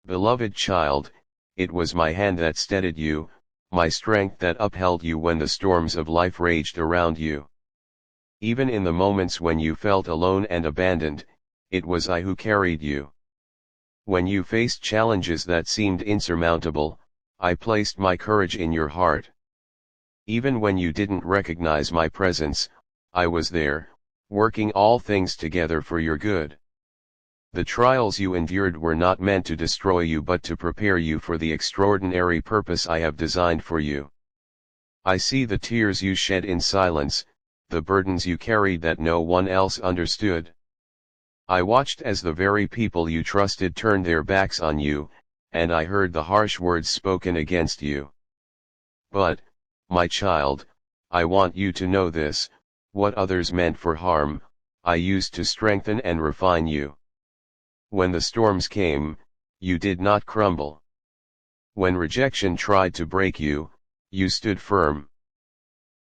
Beloved child, it was my hand that steadied you, my strength that upheld you when the storms of life raged around you. Even in the moments when you felt alone and abandoned, it was I who carried you. When you faced challenges that seemed insurmountable, I placed my courage in your heart. Even when you didn't recognize my presence, I was there, working all things together for your good. The trials you endured were not meant to destroy you but to prepare you for the extraordinary purpose I have designed for you. I see the tears you shed in silence, the burdens you carried that no one else understood. I watched as the very people you trusted turned their backs on you, and I heard the harsh words spoken against you. But, my child, I want you to know this: what others meant for harm, I used to strengthen and refine you. When the storms came, you did not crumble. When rejection tried to break you, you stood firm.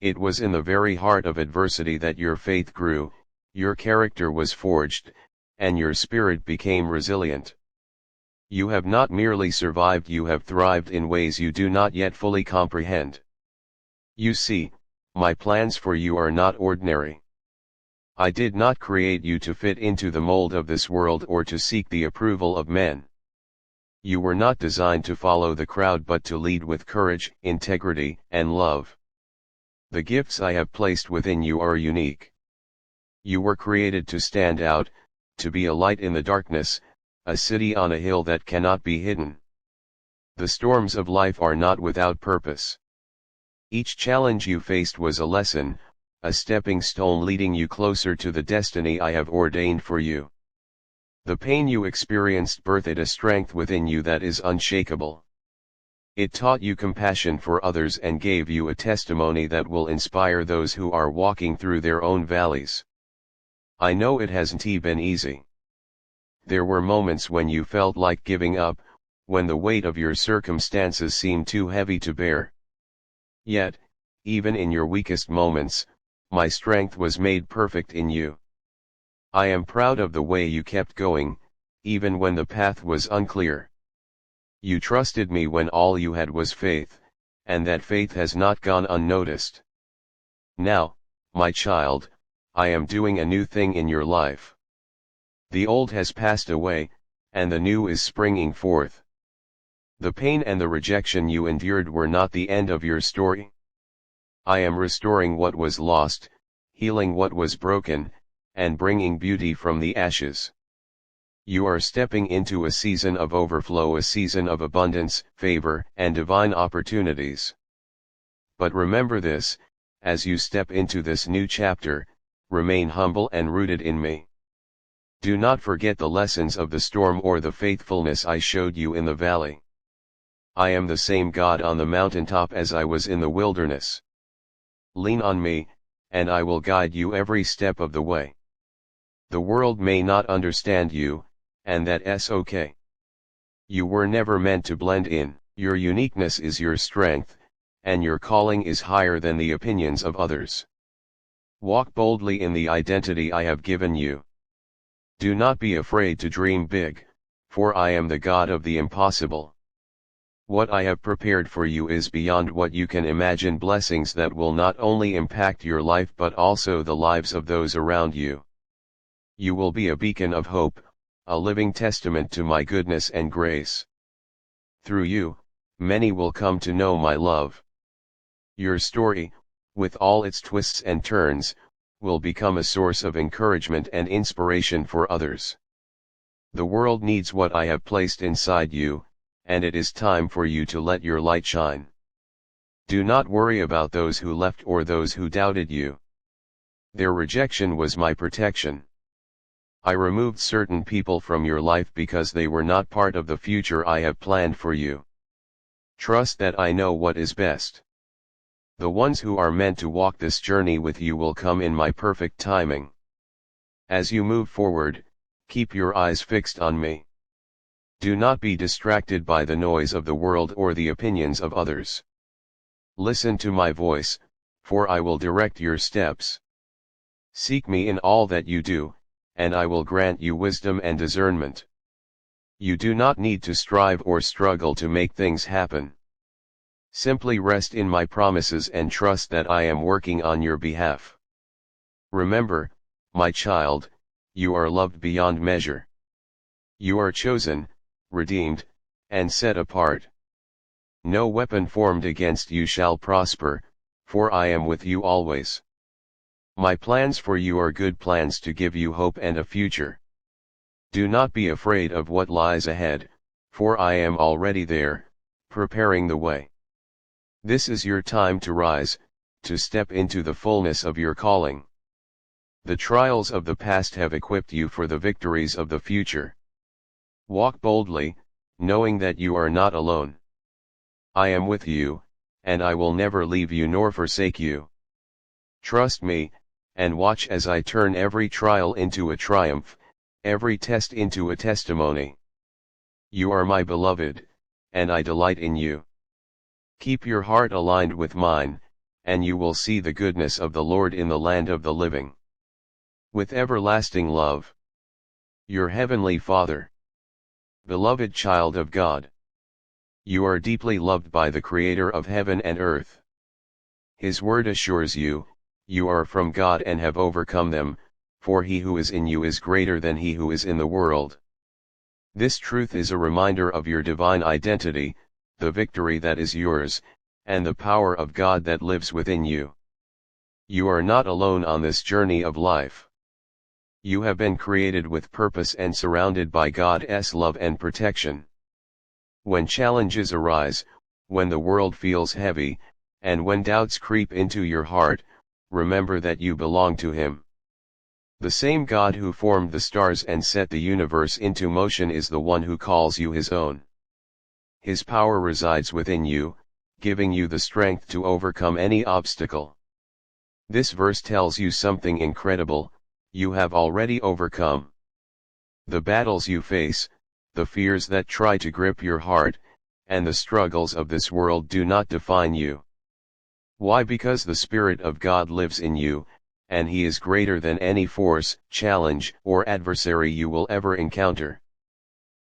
It was in the very heart of adversity that your faith grew, your character was forged, and your spirit became resilient. You have not merely survived, you have thrived in ways you do not yet fully comprehend. You see, my plans for you are not ordinary. I did not create you to fit into the mold of this world or to seek the approval of men. You were not designed to follow the crowd but to lead with courage, integrity, and love. The gifts I have placed within you are unique. You were created to stand out, to be a light in the darkness, a city on a hill that cannot be hidden. The storms of life are not without purpose. Each challenge you faced was a lesson, a stepping stone leading you closer to the destiny I have ordained for you. The pain you experienced birthed a strength within you that is unshakable. It taught you compassion for others and gave you a testimony that will inspire those who are walking through their own valleys. I know it hasn't been easy. There were moments when you felt like giving up, when the weight of your circumstances seemed too heavy to bear. Yet, even in your weakest moments, my strength was made perfect in you. I am proud of the way you kept going, even when the path was unclear. You trusted me when all you had was faith, and that faith has not gone unnoticed. Now, my child, I am doing a new thing in your life. The old has passed away, and the new is springing forth. The pain and the rejection you endured were not the end of your story. I am restoring what was lost, healing what was broken, and bringing beauty from the ashes. You are stepping into a season of overflow, a season of abundance, favor, and divine opportunities. But remember this: as you step into this new chapter, remain humble and rooted in me. Do not forget the lessons of the storm or the faithfulness I showed you in the valley. I am the same God on the mountaintop as I was in the wilderness. Lean on me, and I will guide you every step of the way. The world may not understand you, and that's okay. You were never meant to blend in. Your uniqueness is your strength, and your calling is higher than the opinions of others. Walk boldly in the identity I have given you. Do not be afraid to dream big, for I am the God of the impossible. What I have prepared for you is beyond what you can imagine, blessings that will not only impact your life but also the lives of those around you. You will be a beacon of hope, a living testament to my goodness and grace. Through you, many will come to know my love. Your story, with all its twists and turns, will become a source of encouragement and inspiration for others. The world needs what I have placed inside you, and it is time for you to let your light shine. Do not worry about those who left or those who doubted you. Their rejection was my protection. I removed certain people from your life because they were not part of the future I have planned for you. Trust that I know what is best. The ones who are meant to walk this journey with you will come in my perfect timing. As you move forward, keep your eyes fixed on me. Do not be distracted by the noise of the world or the opinions of others. Listen to my voice, for I will direct your steps. Seek me in all that you do, and I will grant you wisdom and discernment. You do not need to strive or struggle to make things happen. Simply rest in my promises and trust that I am working on your behalf. Remember, my child, you are loved beyond measure. You are chosen, redeemed, and set apart. No weapon formed against you shall prosper, for I am with you always. My plans for you are good plans to give you hope and a future. Do not be afraid of what lies ahead, for I am already there, preparing the way. This is your time to rise, to step into the fullness of your calling. The trials of the past have equipped you for the victories of the future. Walk boldly, knowing that you are not alone. I am with you, and I will never leave you nor forsake you. Trust me, and watch as I turn every trial into a triumph, every test into a testimony. You are my beloved, and I delight in you. Keep your heart aligned with mine, and you will see the goodness of the Lord in the land of the living. With everlasting love. Your heavenly Father. Beloved child of God. You are deeply loved by the Creator of heaven and earth. His word assures you, you are from God and have overcome them, for he who is in you is greater than he who is in the world. This truth is a reminder of your divine identity, the victory that is yours, and the power of God that lives within you. You are not alone on this journey of life. You have been created with purpose and surrounded by God's love and protection. When challenges arise, when the world feels heavy, and when doubts creep into your heart, remember that you belong to Him. The same God who formed the stars and set the universe into motion is the one who calls you His own. His power resides within you, giving you the strength to overcome any obstacle. This verse tells you something incredible: you have already overcome. The battles you face, the fears that try to grip your heart, and the struggles of this world do not define you. Why? Because the Spirit of God lives in you, and He is greater than any force, challenge, or adversary you will ever encounter.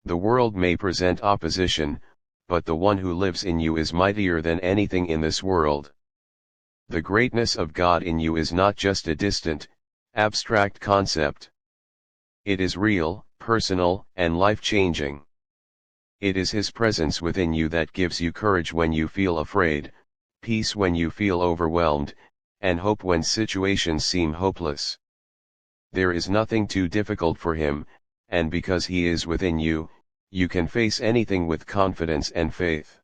The world may present opposition, but the one who lives in you is mightier than anything in this world. The greatness of God in you is not just a distant, abstract concept. It is real, personal, and life-changing. It is His presence within you that gives you courage when you feel afraid, peace when you feel overwhelmed, and hope when situations seem hopeless. There is nothing too difficult for Him, and because He is within you, you can face anything with confidence and faith.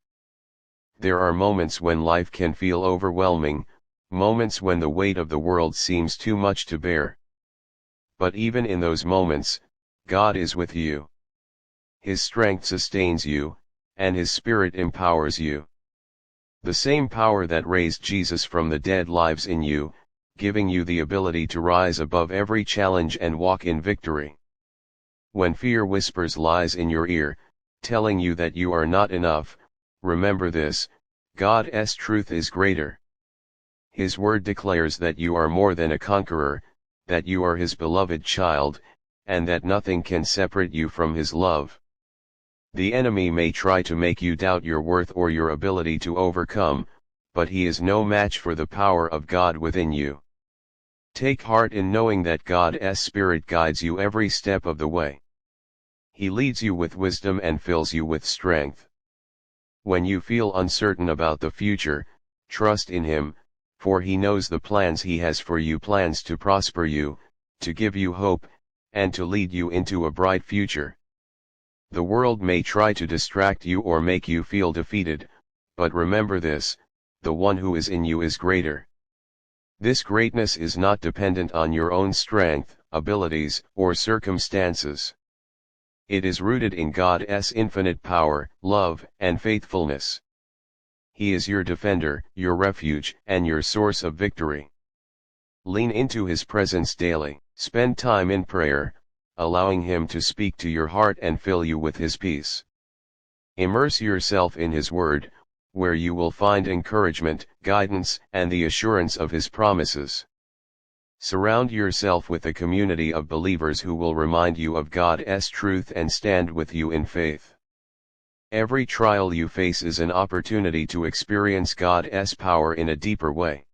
There are moments when life can feel overwhelming, moments when the weight of the world seems too much to bear. But even in those moments, God is with you. His strength sustains you, and His Spirit empowers you. The same power that raised Jesus from the dead lives in you, giving you the ability to rise above every challenge and walk in victory. When fear whispers lies in your ear, telling you that you are not enough, remember this: God's truth is greater. His word declares that you are more than a conqueror, that you are His beloved child, and that nothing can separate you from His love. The enemy may try to make you doubt your worth or your ability to overcome, but he is no match for the power of God within you. Take heart in knowing that God's Spirit guides you every step of the way. He leads you with wisdom and fills you with strength. When you feel uncertain about the future, trust in Him, for He knows the plans He has for you, plans to prosper you, to give you hope, and to lead you into a bright future. The world may try to distract you or make you feel defeated, but remember this: the one who is in you is greater. This greatness is not dependent on your own strength, abilities, or circumstances. It is rooted in God's infinite power, love, and faithfulness. He is your defender, your refuge, and your source of victory. Lean into His presence daily. Spend time in prayer, allowing Him to speak to your heart and fill you with His peace. Immerse yourself in His Word, where you will find encouragement, guidance, and the assurance of His promises. Surround yourself with a community of believers who will remind you of God's truth and stand with you in faith. Every trial you face is an opportunity to experience God's power in a deeper way.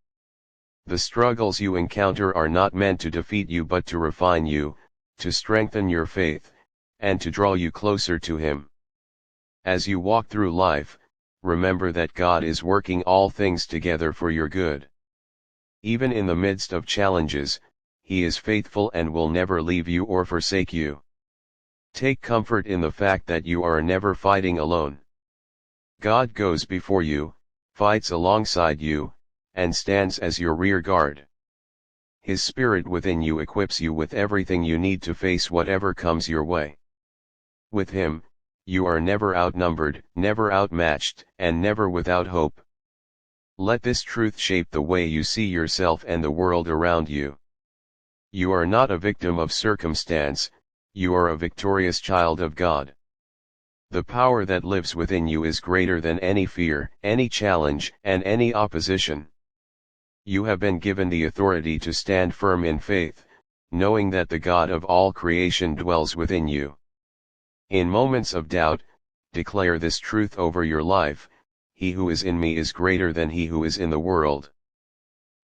The struggles you encounter are not meant to defeat you but to refine you, to strengthen your faith, and to draw you closer to Him. As you walk through life, remember that God is working all things together for your good. Even in the midst of challenges, He is faithful and will never leave you or forsake you. Take comfort in the fact that you are never fighting alone. God goes before you, fights alongside you, and stands as your rear guard. His Spirit within you equips you with everything you need to face whatever comes your way. With Him, you are never outnumbered, never outmatched, and never without hope. Let this truth shape the way you see yourself and the world around you. You are not a victim of circumstance, you are a victorious child of God. The power that lives within you is greater than any fear, any challenge, and any opposition. You have been given the authority to stand firm in faith, knowing that the God of all creation dwells within you. In moments of doubt, declare this truth over your life: He who is in me is greater than he who is in the world.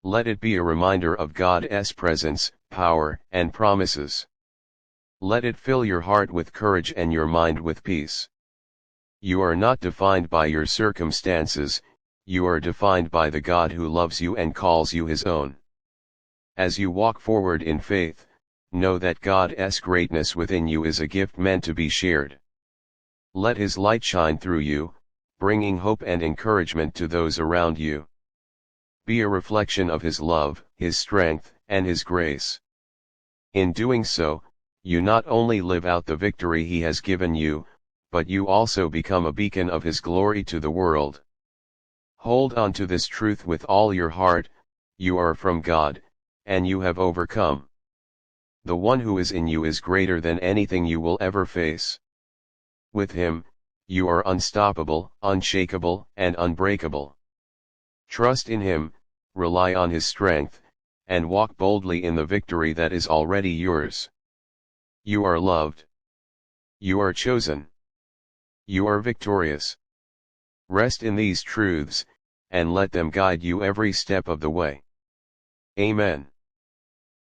Let it be a reminder of God's presence, power, and promises. Let it fill your heart with courage and your mind with peace. You are not defined by your circumstances, you are defined by the God who loves you and calls you His own. As you walk forward in faith, know that God's greatness within you is a gift meant to be shared. Let His light shine through you, bringing hope and encouragement to those around you. Be a reflection of His love, His strength, and His grace. In doing so, you not only live out the victory He has given you, but you also become a beacon of His glory to the world. Hold on to this truth with all your heart: you are from God, and you have overcome. The one who is in you is greater than anything you will ever face. With Him, you are unstoppable, unshakable, and unbreakable. Trust in Him, rely on His strength, and walk boldly in the victory that is already yours. You are loved. You are chosen. You are victorious. Rest in these truths, and let them guide you every step of the way. Amen.